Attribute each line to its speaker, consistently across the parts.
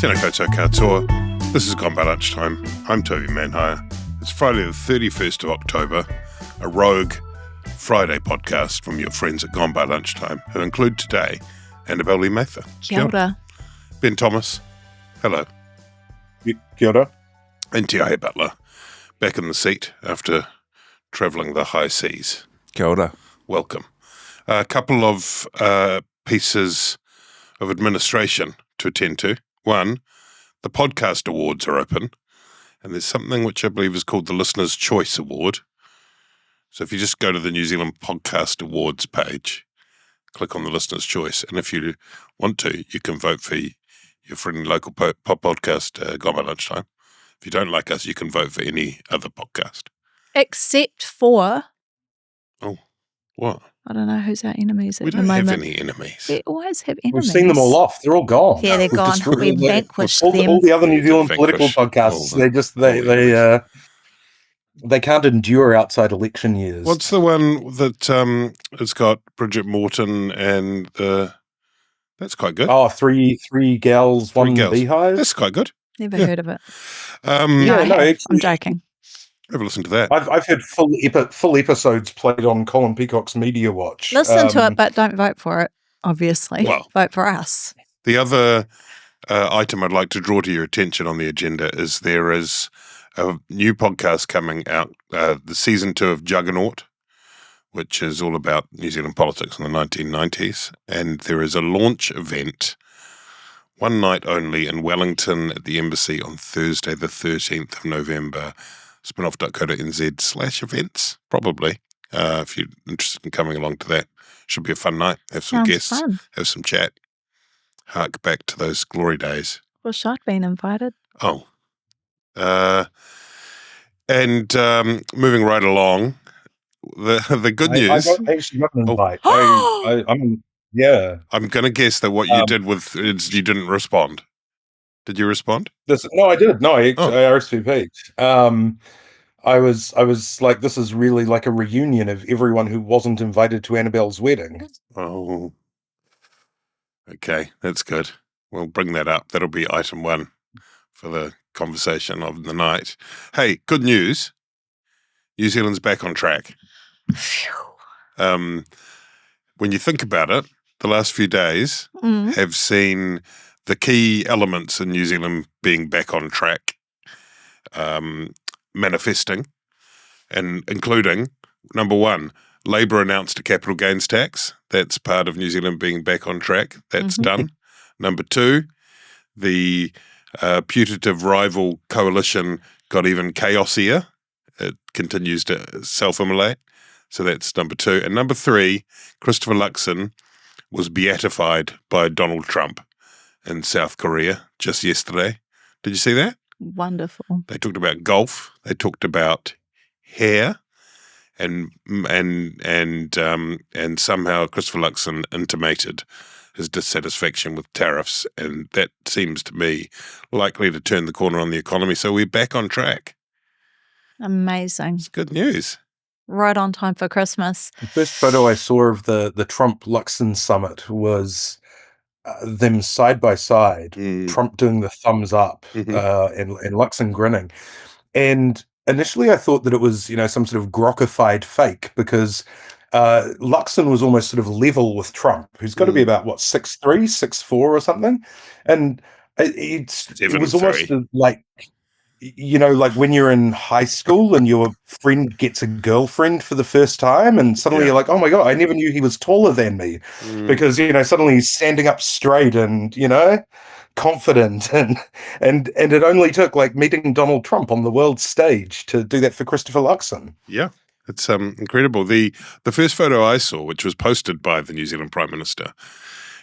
Speaker 1: Tēnā koutou katoa. This is By Lunchtime. I'm Toby Manhire. It's Friday the 31st of October, a rogue Friday podcast from your friends at By Lunchtime, who include today Annabelle Mather.
Speaker 2: Kia ora.
Speaker 1: Ben Thomas. Hello.
Speaker 3: Kia ora.
Speaker 1: And Te Ahe Butler, back in the seat after travelling the high seas.
Speaker 3: Kia ora.
Speaker 1: Welcome. A couple of pieces of administration to attend to. One, the podcast awards are open, and there's something which I believe is called the Listener's Choice Award. So if you just go to the New Zealand Podcast Awards page, click on the Listener's Choice, and if you want to, you can vote for your friendly local pop podcast, By Lunchtime. If you don't like us, you can vote for any other podcast.
Speaker 2: Except for,
Speaker 1: Oh, what?
Speaker 2: I don't know who's our enemies at
Speaker 1: We
Speaker 2: the
Speaker 1: don't have
Speaker 2: moment.
Speaker 1: any enemies.
Speaker 2: We always have enemies.
Speaker 3: We've seen them all off. They're all gone.
Speaker 2: Yeah, they're
Speaker 3: We've
Speaker 2: gone.
Speaker 3: destroyed
Speaker 2: We've
Speaker 3: them.
Speaker 2: vanquished
Speaker 3: all,
Speaker 2: them.
Speaker 3: all the other
Speaker 1: We
Speaker 3: New Zealand
Speaker 1: did
Speaker 3: political
Speaker 1: vanquish all
Speaker 3: podcasts,
Speaker 1: the-
Speaker 3: they can't endure outside election years.
Speaker 1: What's the one that it's got Bridget Morton and that's quite good.
Speaker 3: Oh, three gals,
Speaker 1: Three
Speaker 3: one
Speaker 1: gals.
Speaker 3: beehive.
Speaker 1: That's quite good.
Speaker 2: Never
Speaker 1: Yeah.
Speaker 2: heard of it.
Speaker 3: Yeah,
Speaker 2: No, I
Speaker 3: no,
Speaker 2: have.
Speaker 3: actually-
Speaker 2: I'm joking.
Speaker 1: Have a listen to that.
Speaker 3: I've heard full episodes played on Colin Peacock's Media Watch.
Speaker 2: Listen to it, but don't vote for it, obviously.
Speaker 1: Well.
Speaker 2: Vote for us.
Speaker 1: The other item I'd like to draw to your attention on the agenda is there is a new podcast coming out, the season 2 of Juggernaut, which is all about New Zealand politics in the 1990s. And there is a launch event, one night only, in Wellington at the Embassy on Thursday, the 13th of November. Spinoff.co.nz/events, probably, if you're interested in coming along to that. Should be a fun night. Have some
Speaker 2: Sounds
Speaker 1: guests,
Speaker 2: fun.
Speaker 1: have some chat, hark back to those glory days.
Speaker 2: Wish I'd been invited.
Speaker 1: Oh. And moving right along, the good news,
Speaker 3: I actually got an
Speaker 1: Oh.
Speaker 3: invite.
Speaker 1: I'm going to guess that what you did with is you didn't respond. Did you respond?
Speaker 3: No, I did. No, I
Speaker 1: Oh.
Speaker 3: RSVP'd. I was like, this is really like a reunion of everyone who wasn't invited to Annabelle's wedding.
Speaker 1: Oh. Okay, that's good. We'll bring that up. That'll be item 1 for the conversation of the night. Hey, good news. New Zealand's back on track.
Speaker 2: Phew.
Speaker 1: When you think about it, the last few days
Speaker 2: Mm.
Speaker 1: have seen the key elements in New Zealand being back on track, manifesting, and including, number 1, Labour announced a capital gains tax. That's part of New Zealand being back on track. That's
Speaker 2: Mhm.
Speaker 1: done. Number 2, the putative rival coalition got even chaosier. It continues to self-immolate. So that's number 2. And number 3, Christopher Luxon was beatified by Donald Trump in South Korea just yesterday. Did you see that?
Speaker 2: Wonderful.
Speaker 1: They talked about golf. They talked about hair, and somehow Christopher Luxon intimated his dissatisfaction with tariffs, and that seems to me likely to turn the corner on the economy. So we're back on track.
Speaker 2: Amazing.
Speaker 1: It's good news.
Speaker 2: Right on time for Christmas.
Speaker 3: The first photo I saw of the Trump-Luxon summit was them side by side, Trump doing the thumbs up and Luxon grinning. And initially I thought that it was, some sort of grokkified fake, because Luxon was almost sort of level with Trump, who's got to be about, 6'3", 6'4", or something. And it was almost like, like when you're in high school and your friend gets a girlfriend for the first time, and suddenly you're like, oh my God, I never knew he was taller than me. Because, suddenly he's standing up straight and, confident. And it only took like meeting Donald Trump on the world stage to do that for Christopher Luxon.
Speaker 1: Yeah, it's incredible. The first photo I saw, which was posted by the New Zealand Prime Minister,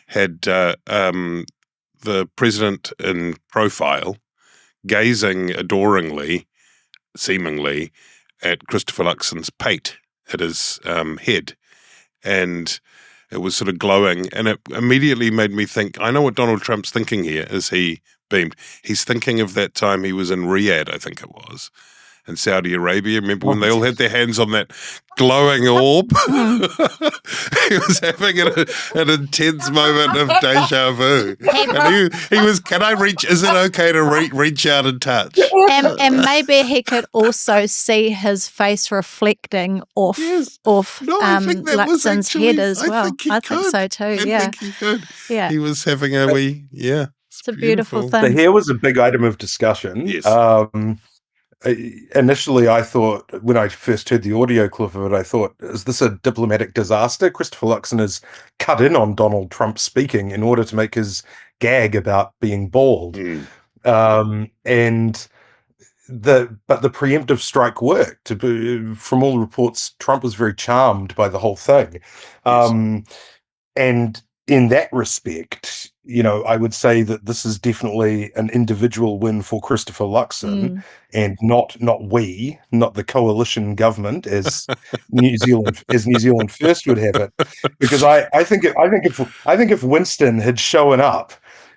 Speaker 1: had the president in profile gazing adoringly, seemingly, at Christopher Luxon's pate, at his head. And it was sort of glowing, and it immediately made me think, I know what Donald Trump's thinking here as he beamed. He's thinking of that time he was in Riyadh, I think it was, and Saudi Arabia. Remember when they all had their hands on that glowing orb? He was having an intense moment of deja vu. And he was, can I reach, is it okay to reach out and touch?
Speaker 2: And maybe he could also see his face reflecting off Luxon's head as well. I think so too,
Speaker 1: I think he could.
Speaker 2: Yeah.
Speaker 1: He was having a wee,
Speaker 2: It's a beautiful thing.
Speaker 3: The hair was a big item of discussion.
Speaker 1: Yes.
Speaker 3: Initially, I thought, when I first heard the audio clip of it, I thought, is this a diplomatic disaster? Christopher Luxon has cut in on Donald Trump speaking in order to make his gag about being bald. But the preemptive strike worked. From all reports, Trump was very charmed by the whole thing. And in that respect, I would say that this is definitely an individual win for Christopher Luxon, and not the coalition government, as New Zealand First would have it. Because I think if Winston had shown up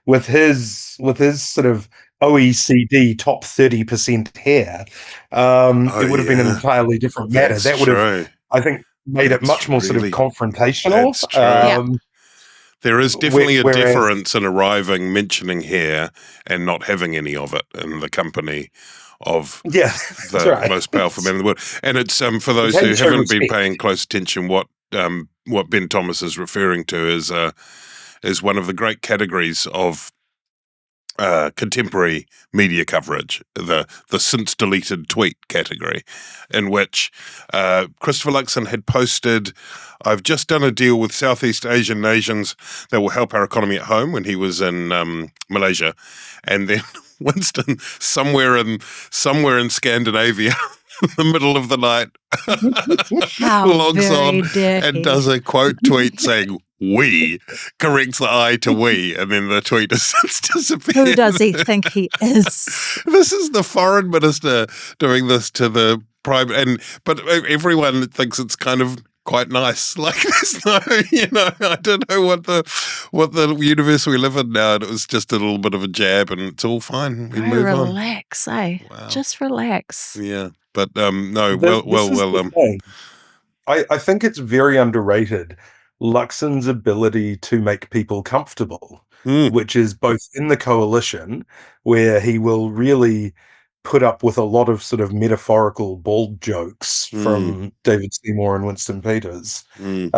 Speaker 3: with his sort of OECD top 30% hair, it would have been an entirely different matter. That would have, I think, made it much more sort of confrontational.
Speaker 1: There is definitely a difference in arriving, mentioning hair, and not having any of it in the company of the most powerful man in the world. And it's for those who haven't been paying close attention, what Ben Thomas is referring to is one of the great categories of contemporary media coverage, the since deleted tweet category, in which Christopher Luxon had posted, "I've just done a deal with Southeast Asian nations that will help our economy at home," when he was in Malaysia, and then Winston somewhere in Scandinavia. In the middle of the night, logs on and does a quote tweet saying "we," corrects the I to "we," and then the tweet has since disappeared.
Speaker 2: Who does he think he is?
Speaker 1: This is the foreign minister doing this to the prime, but everyone thinks it's kind of quite nice. Like there's no, I don't know what the universe we live in now. And it was just a little bit of a jab, and it's all fine. We move on.
Speaker 2: Relax, eh? Wow. Just relax.
Speaker 1: Yeah. But no,
Speaker 3: I think it's very underrated, Luxon's ability to make people comfortable, which is both in the coalition, where he will really put up with a lot of sort of metaphorical bald jokes from David Seymour and Winston Peters. And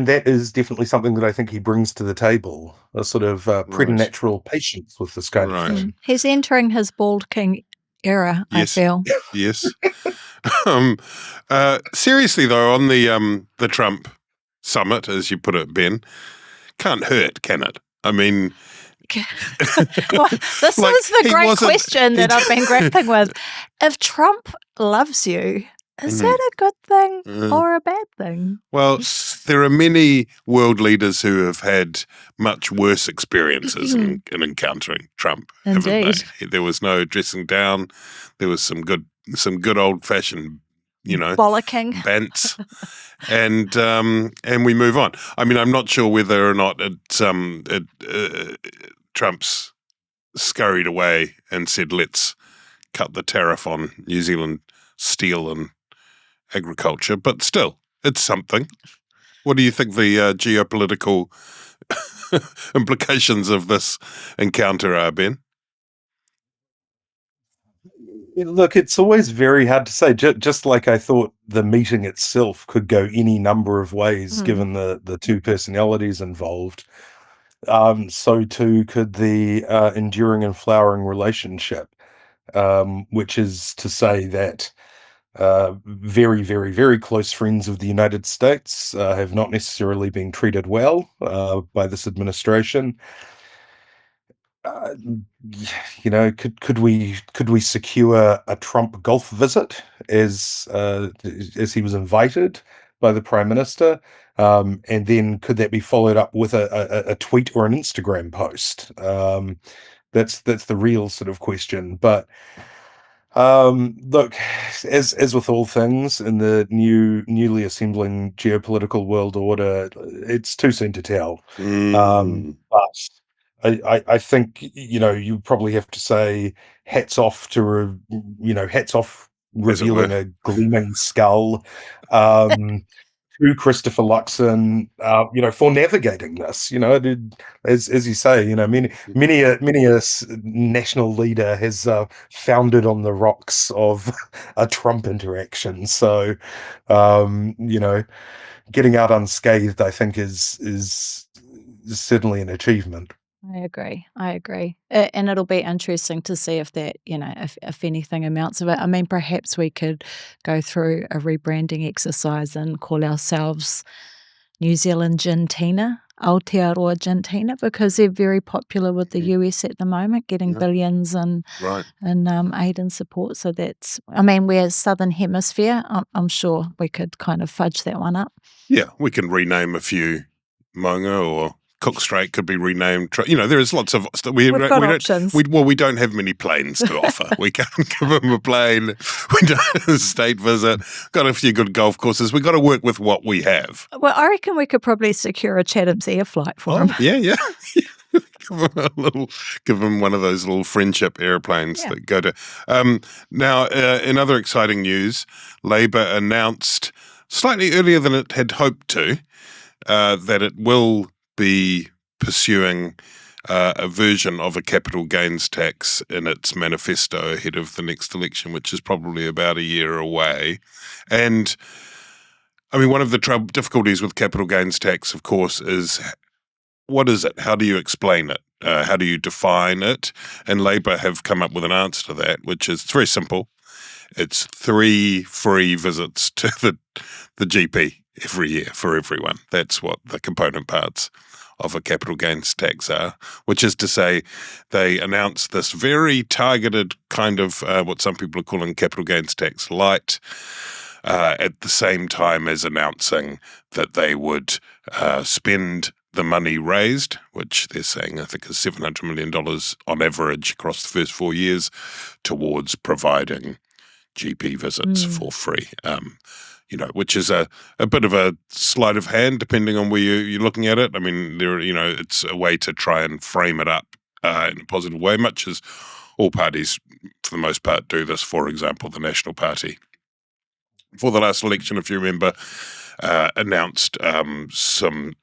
Speaker 3: that is definitely something that I think he brings to the table, a sort of preternatural patience with this kind of thing.
Speaker 2: He's entering his bald king era, I feel.
Speaker 1: Yes. Seriously, though, on the Trump summit, as you put it, Ben, can't hurt, can it? I mean...
Speaker 2: Well, this is the great question that I've been grappling with. If Trump loves you, is that a good thing or a bad thing?
Speaker 1: Well, there are many world leaders who have had much worse experiences in encountering Trump.
Speaker 2: Indeed.
Speaker 1: There was no dressing down. There was some good old-fashioned,
Speaker 2: bollocking,
Speaker 1: bants, and we move on. I mean, I'm not sure whether or not Trump's scurried away and said, "Let's cut the tariff on New Zealand steel and agriculture," but still, it's something. What do you think the geopolitical implications of this encounter are, Ben?
Speaker 3: Look, it's always very hard to say. Just like I thought the meeting itself could go any number of ways, given the two personalities involved. So too could the enduring and flowering relationship, which is to say that very, very, very close friends of the United States have not necessarily been treated well by this administration. Could we secure a Trump golf visit as he was invited by the Prime Minister, and then could that be followed up with a tweet or an Instagram post? That's the real sort of question. But look, as with all things in the newly assembling geopolitical world order, it's too soon to tell. But I think, you probably have to say hats off revealing a gleaming skull. To Christopher Luxon, for navigating this. As you say, many a national leader has foundered on the rocks of a Trump interaction. So, getting out unscathed, I think, is certainly an achievement.
Speaker 2: I agree. And it'll be interesting to see if that, if anything amounts of it. I mean, perhaps we could go through a rebranding exercise and call ourselves New Zealand Argentina, Aotearoa Argentina, because they're very popular with the US at the moment, getting billions in aid and support. So we're Southern Hemisphere. I'm sure we could kind of fudge that one up.
Speaker 1: Yeah, we can rename a few Maunga or Cook Strait could be renamed. There is lots of
Speaker 2: We've got options.
Speaker 1: We don't have many planes to offer. We can't give them a plane. We don't have a state visit. Got a few good golf courses. We got to work with what we have.
Speaker 2: Well, I reckon we could probably secure a Chatham's air flight for them.
Speaker 1: Yeah. Give them one of those little friendship airplanes that go to. Now, in other exciting news, Labor announced slightly earlier than it had hoped to that it will be pursuing a version of a capital gains tax in its manifesto ahead of the next election, which is probably about a year away. And I mean, one of the difficulties with capital gains tax, of course, is what is it? How do you explain it? How do you define it? And Labor have come up with an answer to that, which is very simple. It's 3 free visits to the GP every year for everyone. That's what the component parts of a capital gains tax are, which is to say they announced this very targeted kind of what some people are calling capital gains tax light at the same time as announcing that they would spend the money raised, which they're saying I think is $700 million on average across the first 4 years, towards providing GP visits for free. Which is a bit of a sleight of hand, depending on where you're looking at it. I mean, it's a way to try and frame it up in a positive way, much as all parties, for the most part, do this. For example, the National Party, for the last election, if you remember, announced some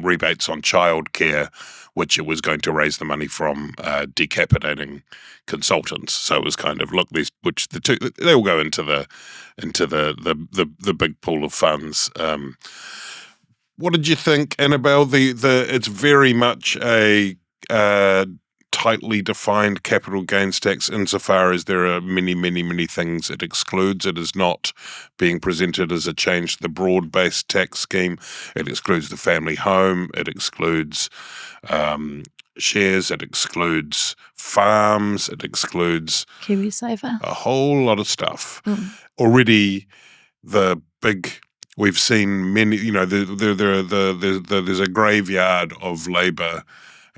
Speaker 1: rebates on childcare, which it was going to raise the money from decapitating consultants. So it was kind of they all go into the big pool of funds. What did you think, Annabelle? It's very much a tightly defined capital gains tax insofar as there are many, many, many things it excludes. It is not being presented as a change to the broad-based tax scheme. It excludes the family home. It excludes shares. It excludes farms. It excludes
Speaker 2: KiwiSaver.
Speaker 1: A whole lot of stuff. Already, we've seen many. There's a graveyard of Labor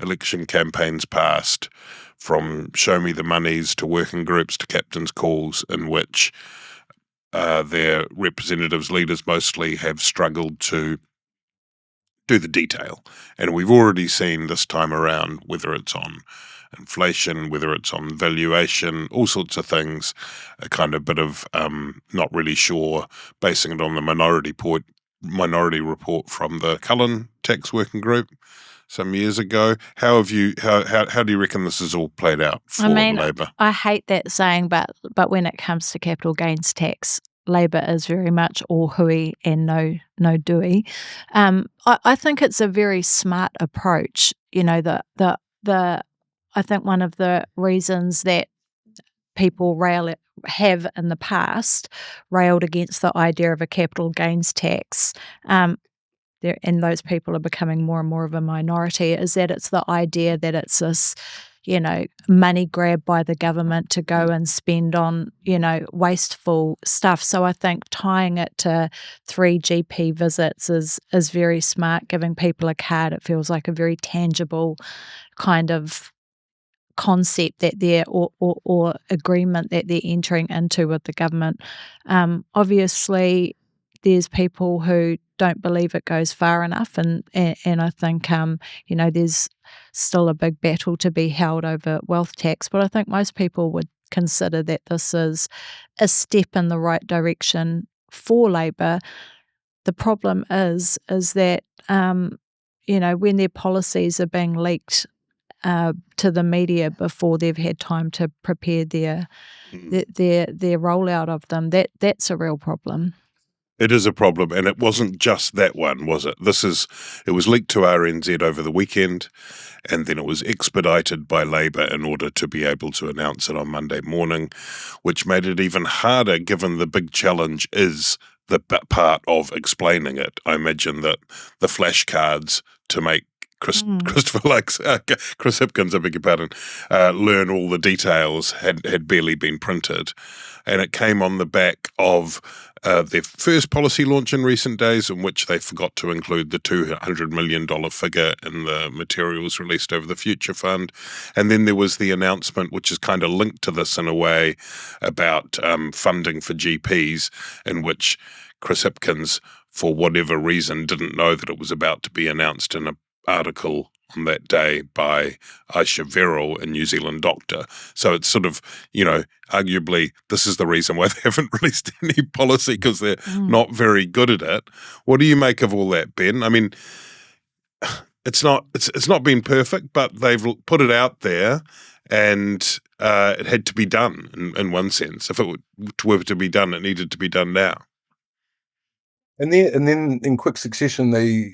Speaker 1: election campaigns past, from show me the monies to working groups to captain's calls, in which their representatives, leaders mostly, have struggled to do the detail. And we've already seen this time around, whether it's on inflation, whether it's on valuation, all sorts of things, a kind of bit of not really sure, basing it on the minority report from the Cullen Tax Working Group some years ago. How do you reckon this has all played out for Labor?
Speaker 2: I hate that saying, but when it comes to capital gains tax, Labor is very much all hui and no dui. I think it's a very smart approach. I think one of the reasons that people have in the past railed against the idea of a capital gains tax, and those people are becoming more and more of a minority, is that it's the idea that it's this, money grab by the government to go and spend on, wasteful stuff. So I think tying it to 3 GP visits is very smart, giving people a card. It feels like a very tangible kind of concept that they're or agreement that they're entering into with the government. Obviously, there's people who don't believe it goes far enough, and I think there's still a big battle to be held over wealth tax. But I think most people would consider that this is a step in the right direction for Labour. The problem is that when their policies are being leaked to the media before they've had time to prepare their rollout of them, that's a real problem.
Speaker 1: It is a problem, and it wasn't just that one, was it? It was leaked to RNZ over the weekend, and then it was expedited by Labour in order to be able to announce it on Monday morning, which made it even harder given the big challenge is the part of explaining it. I imagine that the flashcards to make Chris Hipkins, I beg your pardon, learn all the details had barely been printed. And it came on the back of their first policy launch in recent days, in which they forgot to include the $200 million figure in the materials released over the Future Fund. And then there was the announcement, which is kind of linked to this in a way, about funding for GPs, in which Chris Hipkins, for whatever reason, didn't know that it was about to be announced in an article on that day by Aisha Verrill, a New Zealand doctor. So it's sort of, arguably this is the reason why they haven't released any policy, because they're not very good at it. What do you make of all that, Ben? I mean, it's not been perfect, but they've put it out there, and it had to be done in one sense. If it were to be done, it needed to be done now.
Speaker 3: And then in quick succession, they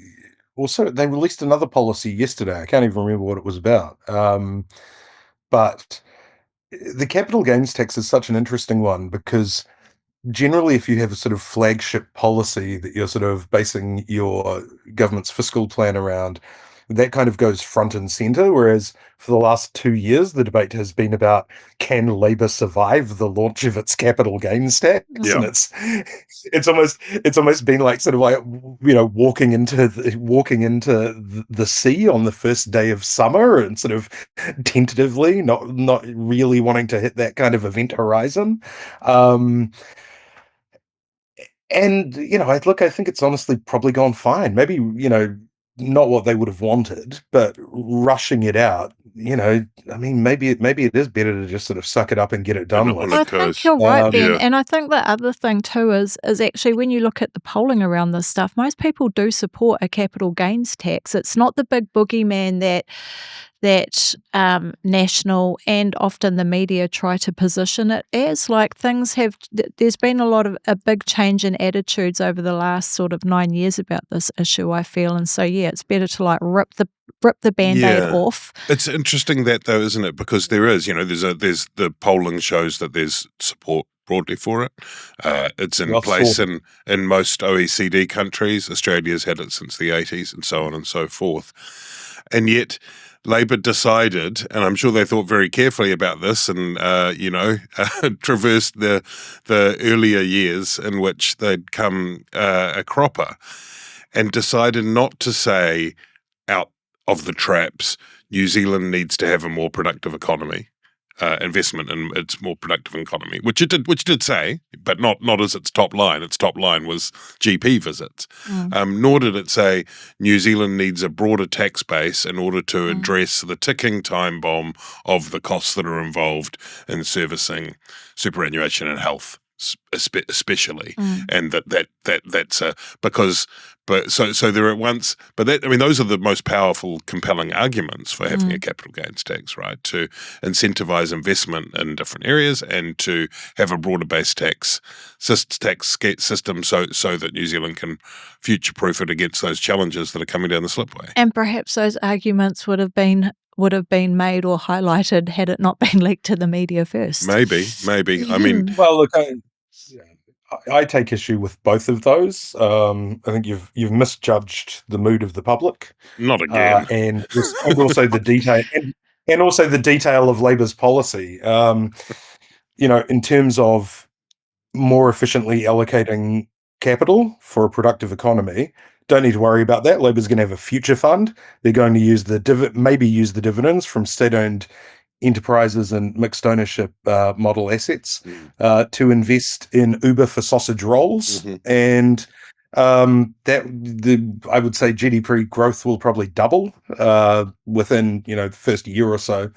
Speaker 3: released another policy yesterday. I can't even remember what it was about. But the capital gains tax is such an interesting one, because generally if you have a sort of flagship policy that you're sort of basing your government's fiscal plan around, that kind of goes front and center. Whereas for the last 2 years, the debate has been about, can Labour survive the launch of its capital gains tax?
Speaker 1: Yeah.
Speaker 3: And it's almost been like sort of like, walking into the sea on the first day of summer, and sort of tentatively, not really wanting to hit that kind of event horizon. And I think it's honestly probably gone fine. Maybe, not what they would have wanted, but rushing it out, maybe it is better to just sort of suck it up and get it done with.
Speaker 2: I think you're right, Ben. And I think the other thing too is actually, when you look at the polling around this stuff, most people do support a capital gains tax. It's not the big boogeyman that national and often the media try to position it as. Like, there's been a big change in attitudes over the last sort of 9 years about this issue, I feel. And so, it's better to like rip the Band-Aid off. It's
Speaker 1: interesting that though, isn't it? Because there is, there's the polling shows that there's support broadly for it. It's in place in most OECD countries. Australia's had it since the 80s, and so on and so forth. And yet Labour decided, and I'm sure they thought very carefully about this, and traversed the earlier years in which they'd come a cropper, and decided not to say out of the traps, New Zealand needs to have a more productive economy, investment in its more productive economy, which did say, but not as its top line. Its top line was GP visits. Nor did it say New Zealand needs a broader tax base in order to address the ticking time bomb of the costs that are involved in servicing superannuation and health, especially, and that's so they're at once. But those are the most powerful, compelling arguments for having a capital gains tax, right? To incentivize investment in different areas, and to have a broader based tax system, so that New Zealand can future-proof it against those challenges that are coming down the slipway.
Speaker 2: And perhaps those arguments would have been made or highlighted had it not been leaked to the media first.
Speaker 1: Maybe. I mean,
Speaker 3: well, look, I take issue with both of those. I think you've misjudged the mood of the public.
Speaker 1: Not again.
Speaker 3: And also the detail, and also the detail of Labour's policy. In terms of more efficiently allocating capital for a productive economy, don't need to worry about that. Labour's going to have a future fund. They're going to use use the dividends from state-owned enterprises and mixed ownership model assets to invest in Uber for sausage rolls and I would say GDP growth will probably double within the first year or so.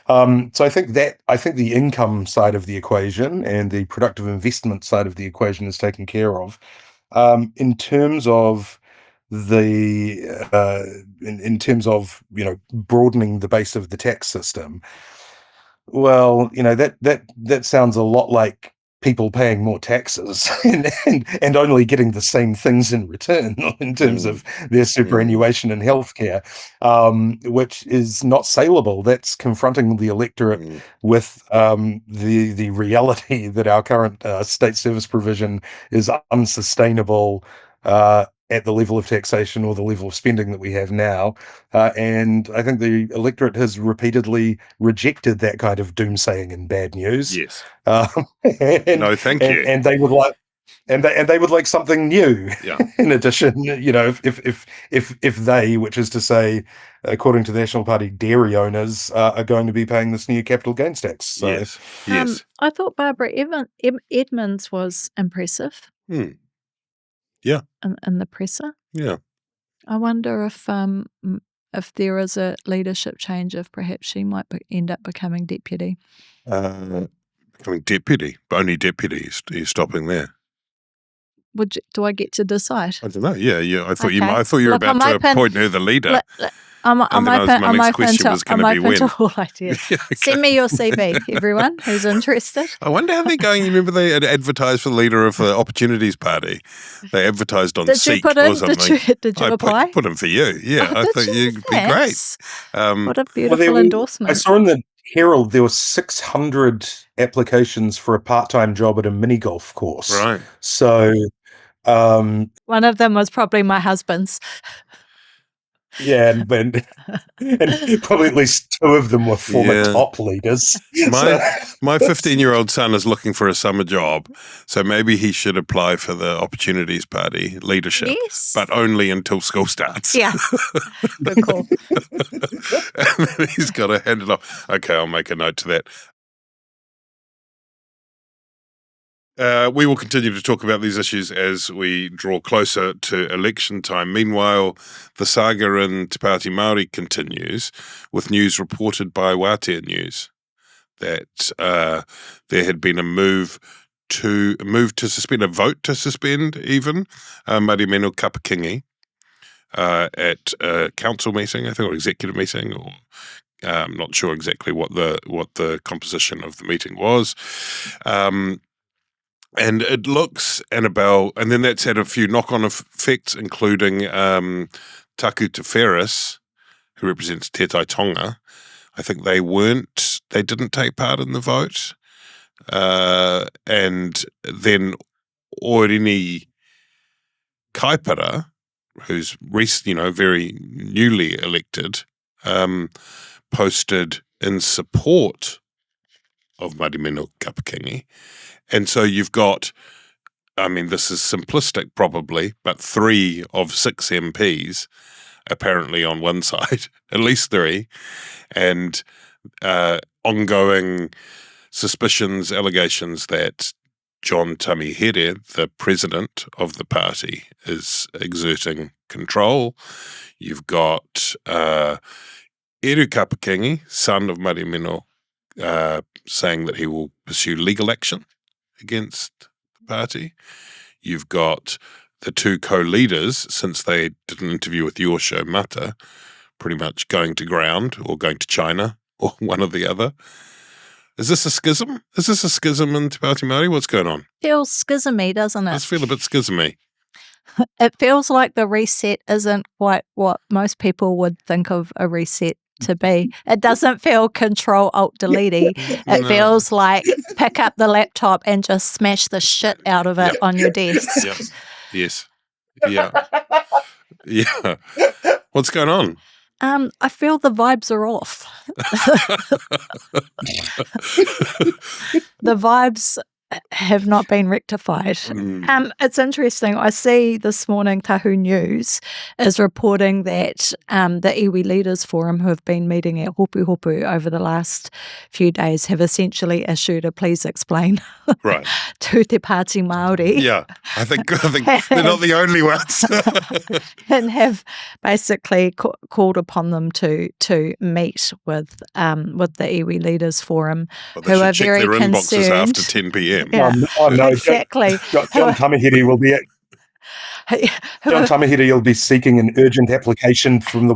Speaker 3: So I think the income side of the equation and the productive investment side of the equation is taken care of. In terms of broadening the base of the tax system, well, that sounds a lot like people paying more taxes and only getting the same things in return in terms of their superannuation and healthcare, which is not saleable. That's confronting the electorate with the reality that our current state service provision is unsustainable at the level of taxation or the level of spending that we have now. And I think the electorate has repeatedly rejected that kind of doomsaying and bad news.
Speaker 1: Yes.
Speaker 3: No,
Speaker 1: thank you.
Speaker 3: And they would like, they would like something new.
Speaker 1: Yeah.
Speaker 3: In addition, if they, which is to say, according to the National Party, dairy owners are going to be paying this new capital gains tax. So,
Speaker 1: yes.
Speaker 2: I thought Barbara Edmonds was impressive.
Speaker 1: Yeah.
Speaker 2: In the presser.
Speaker 1: Yeah.
Speaker 2: I wonder if there is a leadership change, if perhaps she might end up becoming deputy.
Speaker 1: Becoming deputy, but only deputies. Are you stopping there?
Speaker 2: Do I get to decide?
Speaker 1: I don't know. Yeah. I thought
Speaker 2: Okay.
Speaker 1: I thought you were about to appoint her the leader.
Speaker 2: I'm
Speaker 1: my next question was going to be when.
Speaker 2: to all ideas.
Speaker 1: Yeah, okay.
Speaker 2: Send me your CV, everyone who's interested.
Speaker 1: I wonder how they're going. You remember they had advertised for the leader of the Opportunities Party? They advertised on Seek or something.
Speaker 2: Did you apply?
Speaker 1: Put him for you. Yeah, I thought you'd be great.
Speaker 2: What a beautiful endorsement.
Speaker 3: I saw in the Herald there were 600 applications for a part-time job at a mini golf course.
Speaker 1: Right.
Speaker 3: So
Speaker 2: one of them was probably my husband's.
Speaker 3: Yeah, and probably at least two of them were former top leaders.
Speaker 1: My 15-year-old son is looking for a summer job, so maybe he should apply for the Opportunities Party leadership, but only until school starts.
Speaker 2: Yeah, good call.
Speaker 1: And then he's got to hand it off. Okay, I'll make a note to that. We will continue to talk about these issues as we draw closer to election time. Meanwhile, the saga in Te Pāti Māori continues, with news reported by Wātea News that there had been a vote to suspend even Mariameno Kapa-Kingi at a council meeting, I think, or executive meeting, or I'm not sure exactly what the composition of the meeting was. And it looks, Annabelle, and then that's had a few knock-on effects, including Taku Te Wheres, who represents Te Tai Tonga. I think they didn't take part in the vote. And then Orini Kaipara, who's very newly elected, posted in support of Mariameno Kapa-Kingi. And so you've got, this is simplistic probably, but 3 of 6 MPs apparently on one side, at least 3, and ongoing suspicions, allegations that John Tamihere, the president of the party, is exerting control. You've got Eru Kapa-Kingi, son of Mariameno, saying that he will pursue legal action against the party. You've got the 2 co-leaders, since they did an interview with your show, Mata, pretty much going to ground or going to China or one or the other. Is this a schism? Is this a schism in Te Pāti Māori? What's going on?
Speaker 2: Feels schismy, doesn't it?
Speaker 1: It does feel a bit schismy.
Speaker 2: It feels like the reset isn't quite what most people would think of a reset to be. It doesn't feel Control-Alt-Delete. It feels like pick up the laptop and just smash the shit out of it on your desk.
Speaker 1: Yep. Yes. Yeah. Yeah. What's going on?
Speaker 2: I feel the vibes are off. The vibes have not been rectified. It's interesting. I see this morning Tahu News is reporting that the iwi leaders forum, who have been meeting at Hopu Hopu over the last few days, have essentially issued a please explain
Speaker 1: Right.
Speaker 2: to Te Pāti Māori.
Speaker 1: Yeah, I think they're not the only ones.
Speaker 2: And have basically called upon them to meet with the iwi leaders forum,
Speaker 1: Well,
Speaker 2: who are
Speaker 1: check
Speaker 2: very
Speaker 1: their inboxes
Speaker 2: concerned.
Speaker 1: after 10 p.m.
Speaker 2: Yeah,
Speaker 3: no,
Speaker 2: exactly.
Speaker 3: John Tamahiri will be John Tamahiri will be seeking an urgent application from the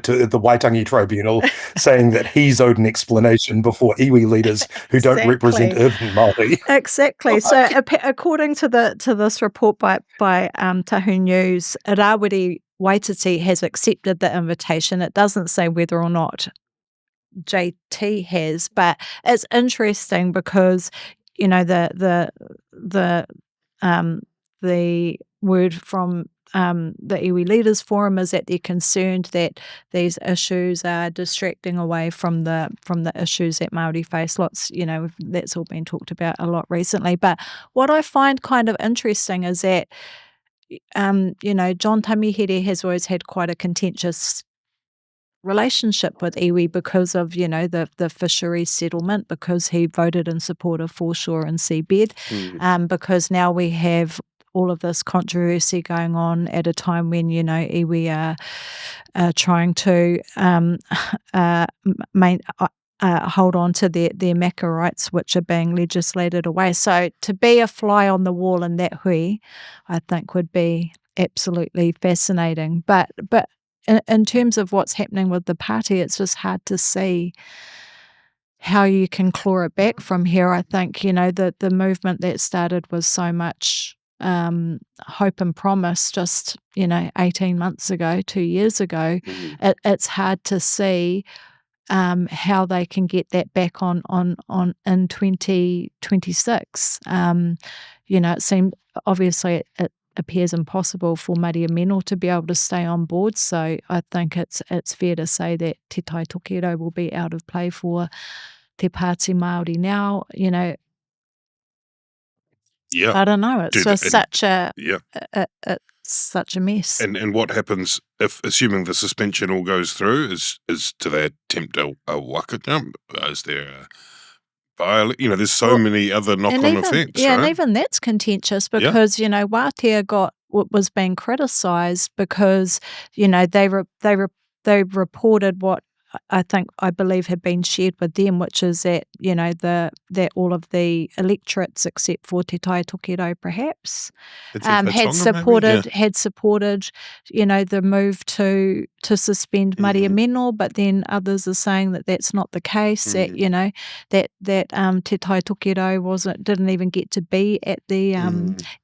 Speaker 3: to the Waitangi Tribunal, saying that he's owed an explanation before iwi leaders who don't represent urban Māori.
Speaker 2: Exactly. So, according to this report by Tahu News, Rawiri Waititi has accepted the invitation. It doesn't say whether or not JT has, but it's interesting because the word from the iwi leaders forum is that they're concerned that these issues are distracting away from the issues that Māori face. Lots, that's all been talked about a lot recently. But what I find kind of interesting is that John Tamihiri has always had quite a contentious relationship with iwi because of the fisheries settlement, because he voted in support of foreshore and seabed, because now we have all of this controversy going on at a time when iwi are trying to hold on to their maka rights, which are being legislated away. So to be a fly on the wall in that hui, I think would be absolutely fascinating. But in terms of what's happening with the party, it's just hard to see how you can claw it back from here. I think, the movement that started was so much hope and promise just, 18 months ago, 2 years ago. It's hard to see how they can get that back on in 2026. It seemed, obviously, it appears impossible for Mariameno to be able to stay on board. So I think it's fair to say that Te Tai Tokerau will be out of play for Te Pāti Māori now.
Speaker 1: Yeah,
Speaker 2: I don't know. It's just such a such a mess.
Speaker 1: And what happens if, assuming the suspension all goes through, is do they attempt a waka jump? Is there there's so many other knock-on effects,
Speaker 2: yeah,
Speaker 1: right?
Speaker 2: and even that's contentious because Wātea was being criticised because they reported what I believe had been shared with them, which is that that all of the electorates except for Te Tai Tokerau perhaps had supported the move to suspend Mariameno, but then others are saying that that's not the case. That that Te Tai Tokerau didn't even get to be at the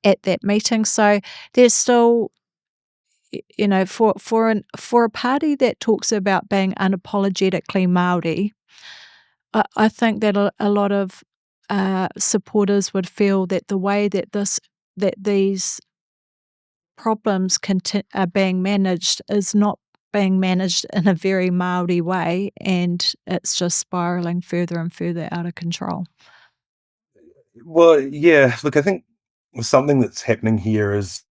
Speaker 2: at that meeting. So there's still, for a party that talks about being unapologetically Māori, I think that a lot of supporters would feel that the way that these problems are being managed is not being managed in a very Māori way, and it's just spiralling further and further out of control.
Speaker 3: Well, yeah, look, I think something that's happening here is,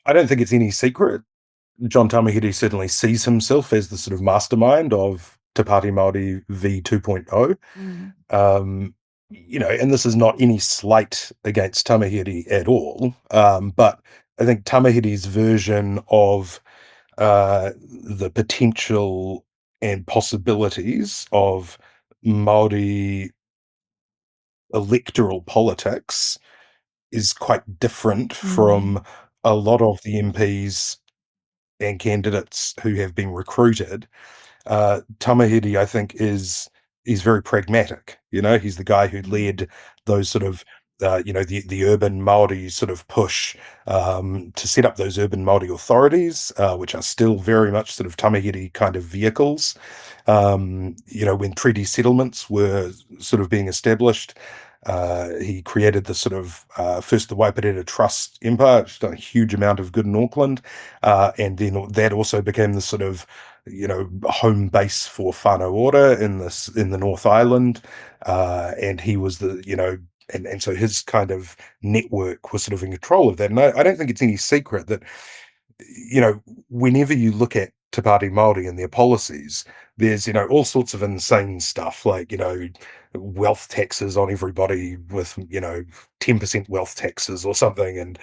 Speaker 3: I don't think it's any secret. John Tamahiri certainly sees himself as the sort of mastermind of Te Pāti Māori v 2.0. And this is not any slight against Tamahiri at all. But I think Tamahiri's version of the potential and possibilities of Māori electoral politics is quite different from a lot of the MPs and candidates who have been recruited. Tamahiri, I think, is very pragmatic. He's the guy who led those sort of the urban Māori sort of push to set up those urban Māori authorities, which are still very much sort of Tamahiri kind of vehicles. When treaty settlements were sort of being established, he created the sort of first the Waipareta Trust Empire, which done a huge amount of good in Auckland, and then that also became the sort of home base for whānau ora in the North Island, and he was the and so his kind of network was sort of in control of that. And I don't think it's any secret that, whenever you look at Te Pāti Māori and their policies, there's, all sorts of insane stuff like, wealth taxes on everybody with, 10% wealth taxes or something, and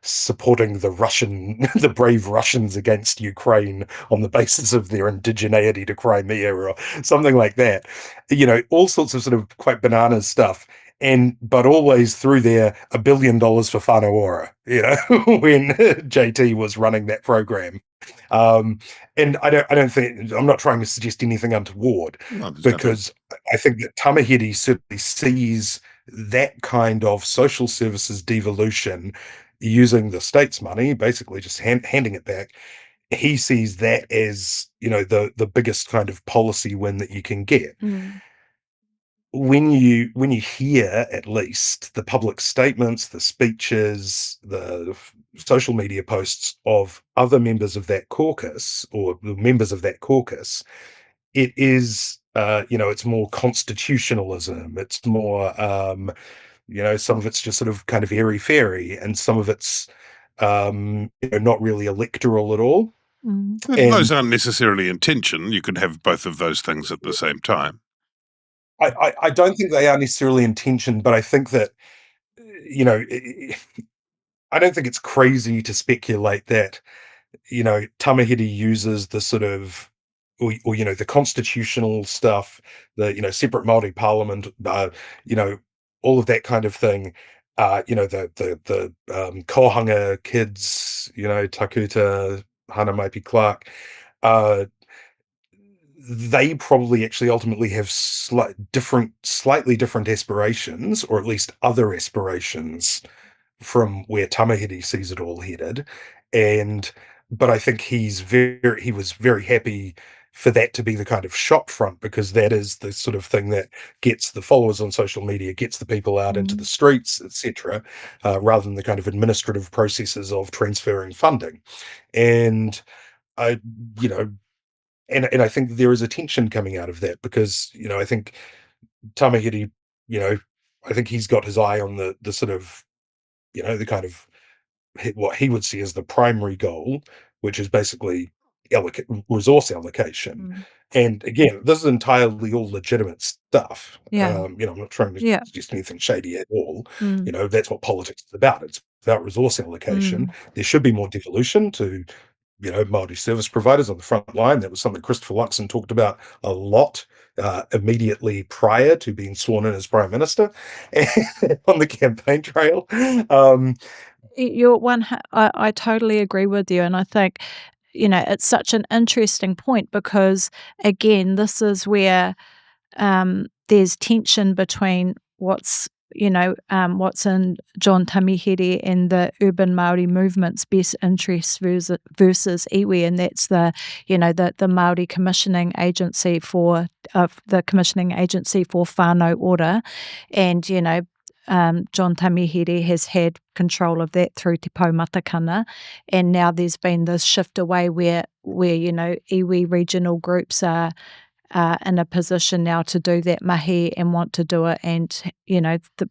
Speaker 3: supporting the brave Russians against Ukraine on the basis of their indigeneity to Crimea or something like that. All sorts of sort of quite bananas stuff. But always through there, $1 billion for whānau ora, when JT was running that program. And I don't think, I'm not trying to suggest anything untoward, because I think that Tamahiri certainly sees that kind of social services devolution using the state's money, basically just handing it back. He sees that as, the biggest kind of policy win that you can get. When you hear at least the public statements, the speeches, the social media posts of other members of that caucus, or the members of that caucus, it is, it's more constitutionalism. It's more, some of it's just sort of kind of airy-fairy, and some of it's, not really electoral at all.
Speaker 1: Those aren't necessarily in tension. You could have both of those things at the same time.
Speaker 3: I don't think they are necessarily in tension, but I think that, I don't think it's crazy to speculate that, Tamahiri uses the sort of, or the constitutional stuff, the, separate Māori parliament, all of that kind of thing, the kohanga kids, Takuta, Hana Maipi Clark, they probably actually ultimately have slightly different aspirations, or at least other aspirations from where Tamahiri sees it all headed. But I think he was very happy for that to be the kind of shop front, because that is the sort of thing that gets the followers on social media, gets the people out into the streets, etc., rather than the kind of administrative processes of transferring funding. And And I think there is a tension coming out of that, because, I think Tamahiri, I think he's got his eye on the sort of, the kind of what he would see as the primary goal, which is basically resource allocation. And again, this is entirely all legitimate stuff. I'm not trying to suggest anything shady at all. That's what politics is about. It's about resource allocation. There should be more devolution to, Māori service providers on the front line. That was something Christopher Luxon talked about a lot immediately prior to being sworn in as Prime Minister on the campaign trail.
Speaker 2: I totally agree with you, and I think, it's such an interesting point, because again, this is where there's tension between what's in John Tamahiri and the urban Māori movement's best interests versus iwi, and that's the Māori commissioning agency for whānau ora, and John Tamahiri has had control of that through Te Poumatakana, and now there's been this shift away where iwi regional groups are in a position now to do that mahi and want to do it, and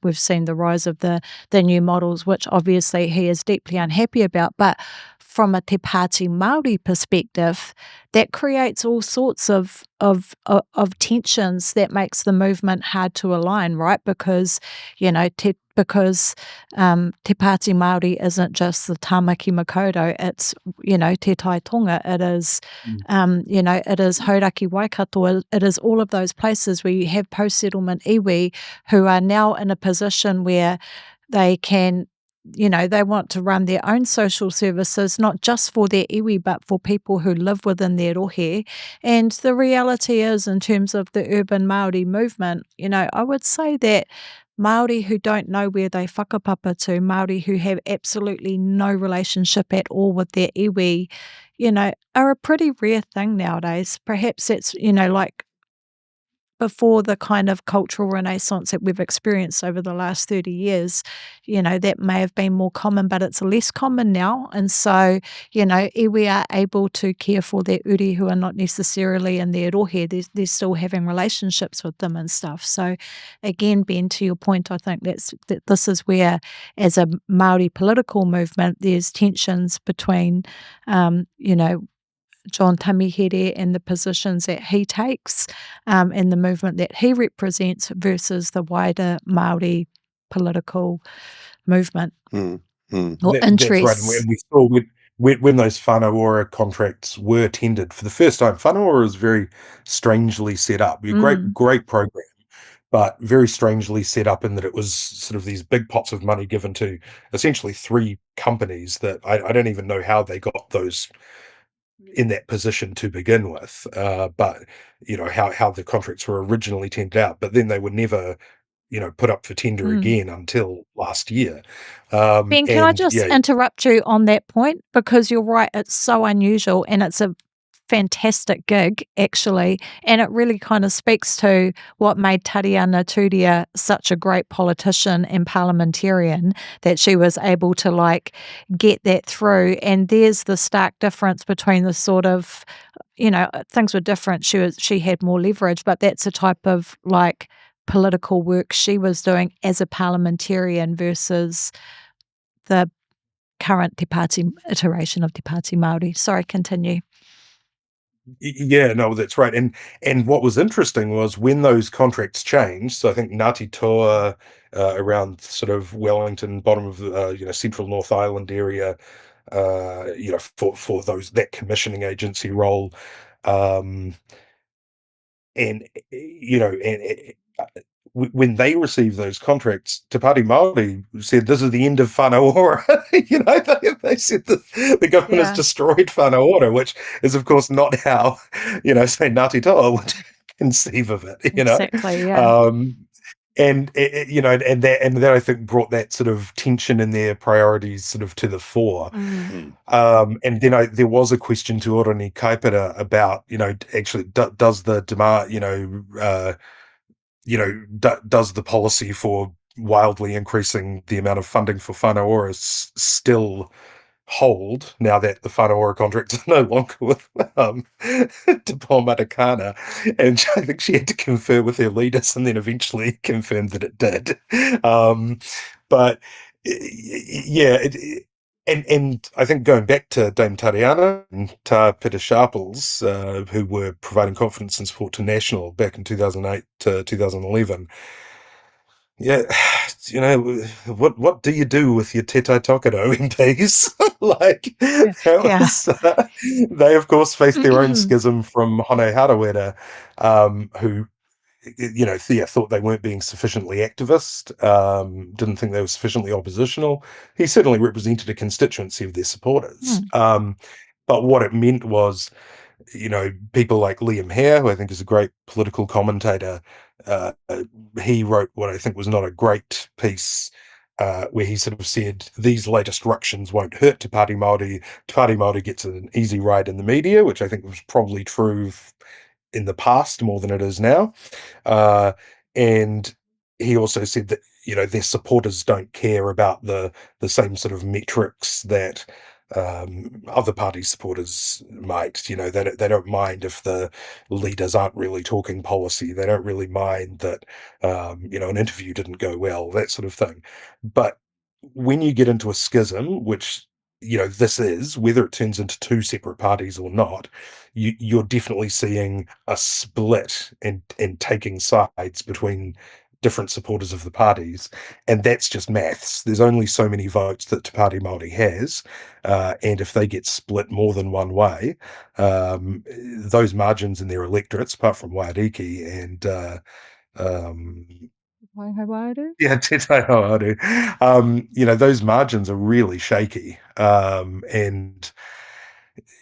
Speaker 2: we've seen the rise of the new models, which obviously he is deeply unhappy about. But from a Te Pāti Māori perspective, that creates all sorts of tensions that makes the movement hard to align, right? Because Te Pāti Māori isn't just the Tāmaki Makaurau, it's Te Tai Tonga, it is it is Hauraki Waikato, it is all of those places where you have post-settlement iwi who are now in a position where they can, they want to run their own social services, not just for their iwi, but for people who live within their rohe. And the reality is, in terms of the urban Māori movement, I would say that Māori who don't know where they whakapapa to, Māori who have absolutely no relationship at all with their iwi, are a pretty rare thing nowadays. Perhaps it's, like before the kind of cultural renaissance that we've experienced over the last 30 years, that may have been more common, but it's less common now. And so, iwi are able to care for their uri who are not necessarily in their rohe. They're still having relationships with them and stuff. So again, Ben, to your point, I think that this is where, as a Māori political movement, there's tensions between, John Tamihere and the positions that he takes and the movement that he represents versus the wider Māori political movement or
Speaker 3: That's right.
Speaker 2: interests.
Speaker 3: And we saw when those whanaora contracts were tendered for the first time, whanaora is very strangely set up. A great program, but very strangely set up in that it was sort of these big pots of money given to essentially 3 companies that I don't even know how they got those in that position to begin with, but how the contracts were originally tendered out, but then they were never put up for tender again until last year.
Speaker 2: Ben, can I just interrupt you on that point? Because you're right, it's so unusual and it's a fantastic gig, actually, and it really kind of speaks to what made Tariana Turia such a great politician and parliamentarian, that she was able to get that through. And there's the stark difference between the sort of, things were different. She had more leverage, but that's the type of political work she was doing as a parliamentarian versus the current Te Pāti iteration of Te Pāti Māori. Sorry, continue.
Speaker 3: Yeah, no, that's right. And what was interesting was when those contracts changed. So I think Ngāti Toa around sort of Wellington, bottom of central North Island area, for that commissioning agency role, and when they received those contracts, Te Pāti Māori said, "This is the end of whanaora." They said that the government has destroyed whanaora, which is, of course, not how say Ngāti Toa would conceive of it.
Speaker 2: Exactly. Yeah.
Speaker 3: And that I think brought that sort of tension in their priorities sort of to the fore. And then there was a question to Orani Kaipera about actually does the demand does the policy for wildly increasing the amount of funding for whanaora still hold now that the whanaora contracts are no longer with Te Pōmatakana? And I think she had to confer with her leaders and then eventually confirmed that it did. But yeah, and I think going back to Dame Tariana and Ta Peter Sharples, who were providing confidence and support to National back in 2008 to 2011, what do you do with your Te Tai Tokerau MPs? They of course faced their own schism from Hone Harawira, who thought they weren't being sufficiently activist, didn't think they were sufficiently oppositional. He certainly represented a constituency of their supporters. But what it meant was, people like Liam Hare, who I think is a great political commentator, he wrote what I think was not a great piece, where he sort of said, these latest ructions won't hurt Te Pāti Māori. Te Pāti Māori gets an easy ride in the media, which I think was probably true in the past more than it is now. And he also said that, their supporters don't care about the same sort of metrics that other party supporters might. They don't mind if the leaders aren't really talking policy. They don't really mind that an interview didn't go well, that sort of thing. But when you get into a schism, which this is, whether it turns into 2 separate parties or not, you're definitely seeing a split and taking sides between different supporters of the parties, and that's just maths. There's only so many votes that Te Pāti Māori has, and if they get split more than one way, those margins in their electorates, apart from Waiariki and Te Tai Hauaru, those margins are really shaky, and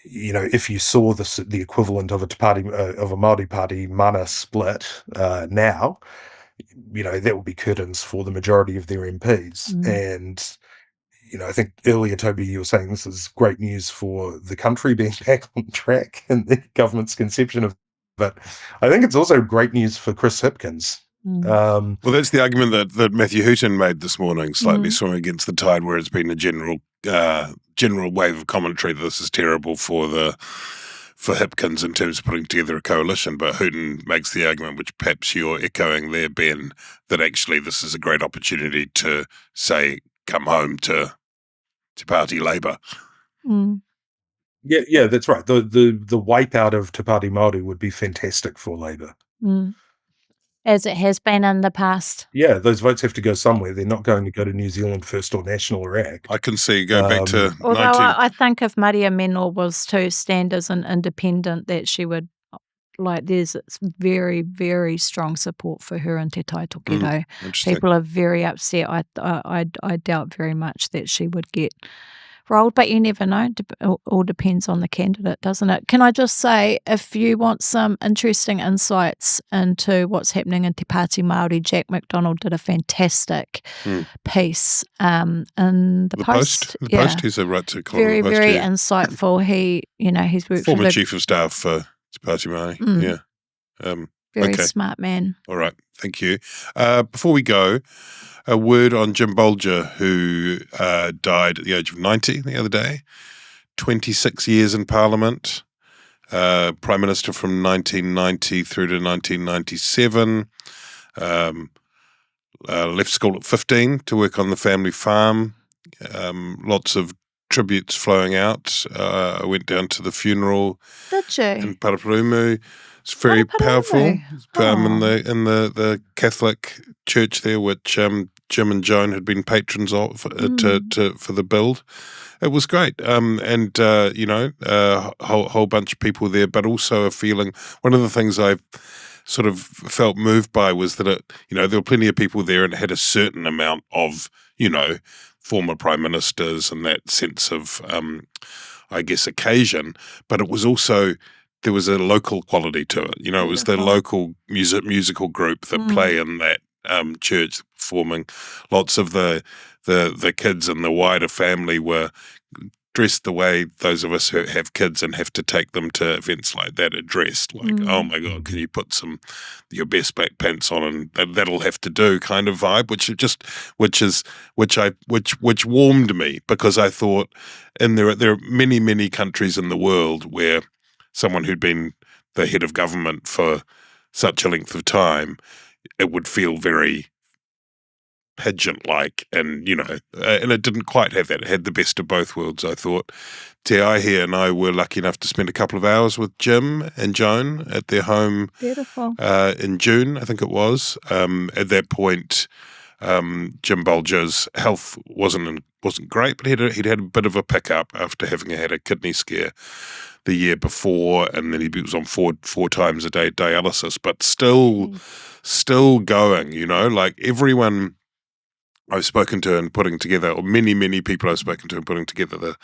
Speaker 3: if you saw the equivalent of a Māori Party mana split now, that would be curtains for the majority of their MPs. And I think earlier, Toby, you were saying this is great news for the country being back on track and the government's conception of But I think it's also great news for Chris Hipkins.
Speaker 1: Well, that's the argument that Matthew Hooton made this morning, slightly swimming against the tide, where it's been a general wave of commentary that this is terrible for Hipkins in terms of putting together a coalition. But Hooton makes the argument, which perhaps you're echoing there, Ben, that actually this is a great opportunity to say, come home to Te Pāti Labour.
Speaker 3: Yeah, that's right. The wipeout of Te Pāti Māori would be fantastic for Labour.
Speaker 2: As it has been in the past.
Speaker 3: Yeah, those votes have to go somewhere. They're not going to go to New Zealand First or National or ACT.
Speaker 1: I can see go back to
Speaker 2: although I think if Mariameno was to stand as an independent, that she would, there's very, very strong support for her in Te Tai Tokedo. People are very upset. I doubt very much that she would get rolled, but you never know. It all depends on the candidate, doesn't it? Can I just say, if you want some interesting insights into what's happening in Te Pāti Māori, Jack McDonald did a fantastic piece in the Post.
Speaker 1: The Post, he's a right to column.
Speaker 2: Very, very insightful. He's worked
Speaker 1: former chief of staff for Te Pāti Māori.
Speaker 2: Very smart man.
Speaker 1: All right, thank you. Before we go, a word on Jim Bolger, who died at the age of 90 the other day. 26 years in Parliament, Prime Minister from 1990 through to 1997. Left school at 15 to work on the family farm. Lots of tributes flowing out. I went down to the funeral.
Speaker 2: Did you?
Speaker 1: In Paraparumu. It's very powerful. In the Catholic church there, which Jim and Joan had been patrons of for the build. It was great, and a whole bunch of people there, but also a feeling. One of the things I sort of felt moved by was that there were plenty of people there, and it had a certain amount of former prime ministers and that sense of occasion, but it was also. There was a local quality to it. It was the local musical group that play in that church performing. Lots of the kids and the wider family were dressed the way those of us who have kids and have to take them to events like that are dressed. Oh my God, can you put your best black pants on and that'll have to do kind of vibe, which warmed me, because I thought, and there are many, many countries in the world where someone who'd been the head of government for such a length of time, it would feel very pageant-like, and and it didn't quite have that. It had the best of both worlds, I thought. Te Aihe and I were lucky enough to spend a couple of hours with Jim and Joan at their home.
Speaker 2: Beautiful.
Speaker 1: In June, I think it was. At that point, Jim Bolger's health wasn't great, but he'd had a bit of a pickup after having had a kidney scare the year before, and then he was on four times a day dialysis, but still going. Like everyone I've spoken to and putting together, or many people I've spoken to and putting together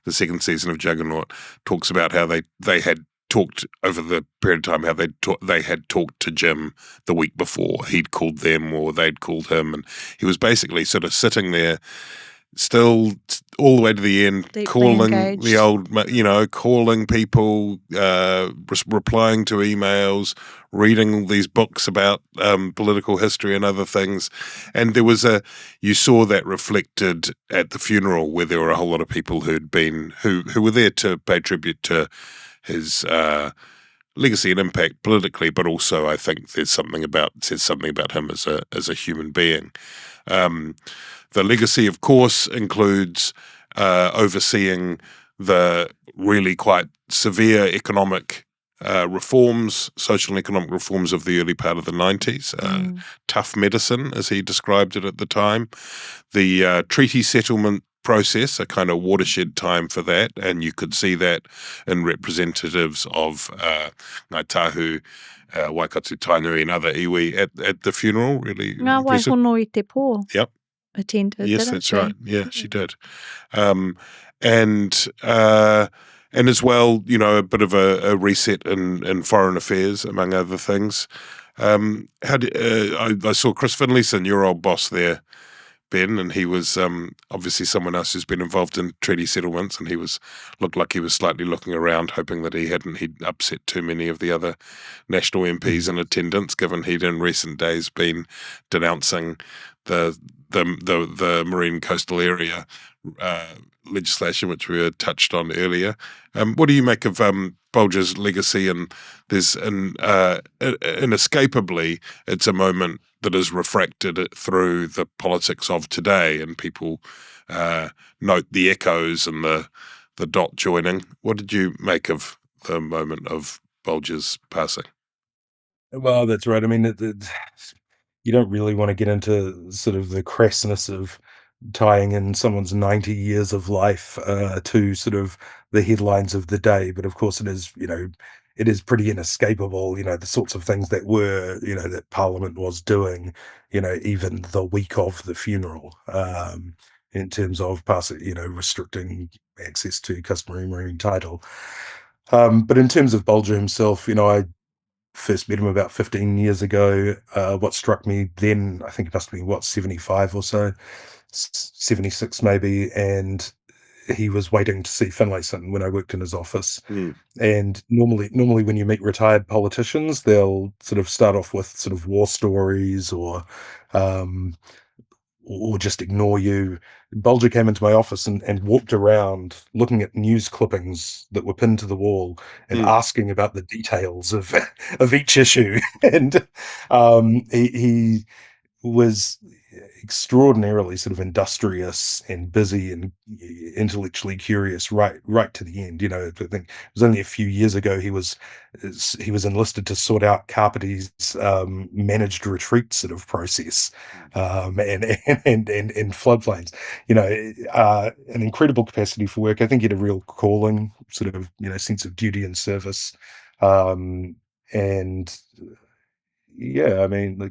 Speaker 1: the second season of Juggernaut, talks about how they had talked over the period of time, how they had talked to Jim the week before. He'd called them or they'd called him, and he was basically sort of sitting there still all the way to the end,
Speaker 2: deeply
Speaker 1: calling
Speaker 2: engaged.
Speaker 1: the old, calling people, replying to emails, reading all these books about political history and other things. And there was you saw that reflected at the funeral, where there were a whole lot of people who were there to pay tribute to his legacy and impact politically, but also I think says something about him as a human being. The legacy, of course, includes overseeing the really quite severe economic reforms, social and economic reforms of the early part of the 90s. Tough medicine, as he described it at the time. The treaty settlement process, a kind of watershed time for that, and you could see that in representatives of Ngāi Tahu, Waikato Tainui and other iwi at the funeral. Really
Speaker 2: Ngā
Speaker 1: impressive.
Speaker 2: Waihono I Te Pō
Speaker 1: Yep.
Speaker 2: attended,
Speaker 1: Yes,
Speaker 2: didn't
Speaker 1: that's
Speaker 2: she?
Speaker 1: right. Yeah, she did. And as well, a bit of a reset in foreign affairs, among other things. I saw Chris Finlayson, your old boss there, Ben, and he was obviously someone else who's been involved in treaty settlements, and looked like he was slightly looking around, hoping that he'd upset too many of the other national MPs in attendance, given he'd in recent days been denouncing the marine coastal area legislation, which we had touched on earlier. What do you make of Bolger's legacy? And there's inescapably, it's a moment that is refracted through the politics of today, and people note the echoes and the dot joining. What did you make of the moment of Bolger's passing?
Speaker 3: Well, that's right. I mean, you don't really want to get into sort of the crassness of tying in someone's 90 years of life to sort of the headlines of the day. But of course it is, it is pretty inescapable, the sorts of things that were, that Parliament was doing, even the week of the funeral, in terms of restricting access to customary marine title. But in terms of Bolger himself, I first met him about 15 years ago. What struck me then, I think it must have been, 75 or so, 76 maybe, and he was waiting to see Finlayson when I worked in his office. And normally when you meet retired politicians, they'll sort of start off with sort of war stories or just ignore you. Bolger came into my office and walked around looking at news clippings that were pinned to the wall and asking about the details of each issue. And he was extraordinarily sort of industrious and busy and intellectually curious right to the end. I think it was only a few years ago he was enlisted to sort out Carpety's managed retreat sort of process, and floodplains. An incredible capacity for work. I think he had a real calling, sort of sense of duty and service, and yeah, I mean,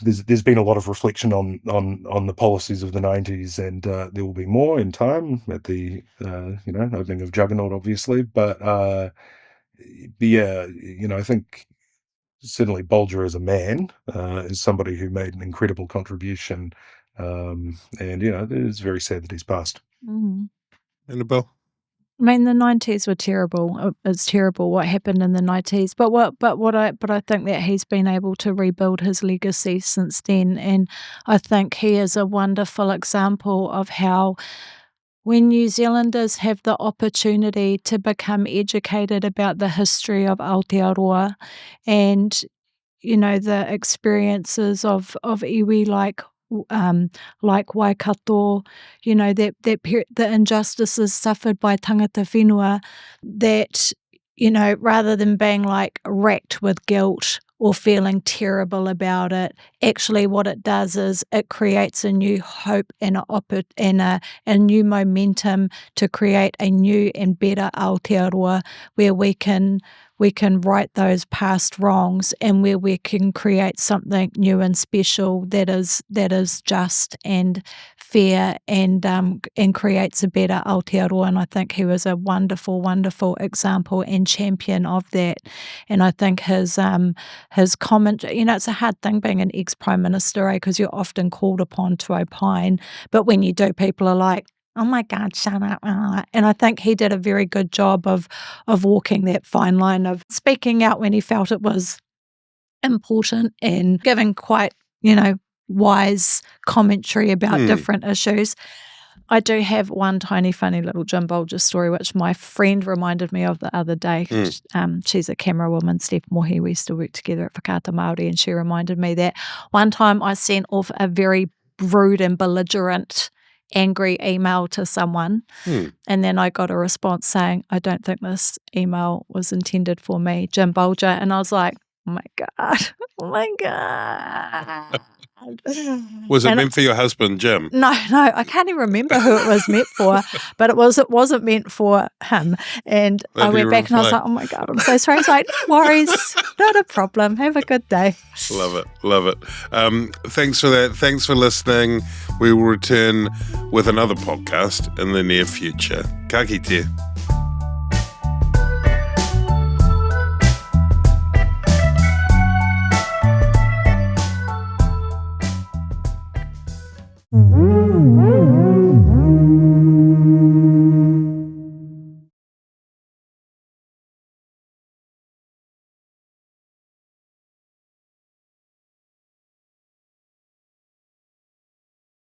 Speaker 3: there's been a lot of reflection on the policies of the 90s, and there will be more in time at the opening of Juggernaut, obviously. But yeah, I think certainly Bolger as a man is somebody who made an incredible contribution, and it is very sad that he's passed.
Speaker 1: Annabelle?
Speaker 2: I mean, the 90s were terrible. It's terrible what happened in the 90s. But I think that he's been able to rebuild his legacy since then, and I think he is a wonderful example of how, when New Zealanders have the opportunity to become educated about the history of Aotearoa and the experiences of iwi like Waikato, the injustices suffered by tangata whenua, that, rather than being like racked with guilt or feeling terrible about it, actually what it does is it creates a new hope and a new momentum to create a new and better Aotearoa, where we can right those past wrongs, and where we can create something new and special that is just and fair and creates a better Aotearoa. And I think he was a wonderful, wonderful example and champion of that. And I think his comment, it's a hard thing being an ex-Prime Minister, because you're often called upon to opine, but when you do, people are like, oh my God, shut up. And I think he did a very good job of walking that fine line of speaking out when he felt it was important and giving quite, wise commentary about different issues. I do have one tiny funny little Jim Bolger story, which my friend reminded me of the other day. She's a camera woman, Steph Mohi. We used to work together at Te Pāti Māori, and she reminded me that one time I sent off a very rude and belligerent angry email to someone, and then I got a response saying, I don't think this email was intended for me, Jim Bolger. And I was like, oh my God.
Speaker 1: Was it meant for your husband, Jim?
Speaker 2: No, I can't even remember who it was meant for, but it wasn't meant for him. And I went back and I was like, oh my God, I'm so sorry. He's like, no worries, not a problem. Have a good day.
Speaker 1: Love it. Thanks for that. Thanks for listening. We will return with another podcast in the near future. Ka kite.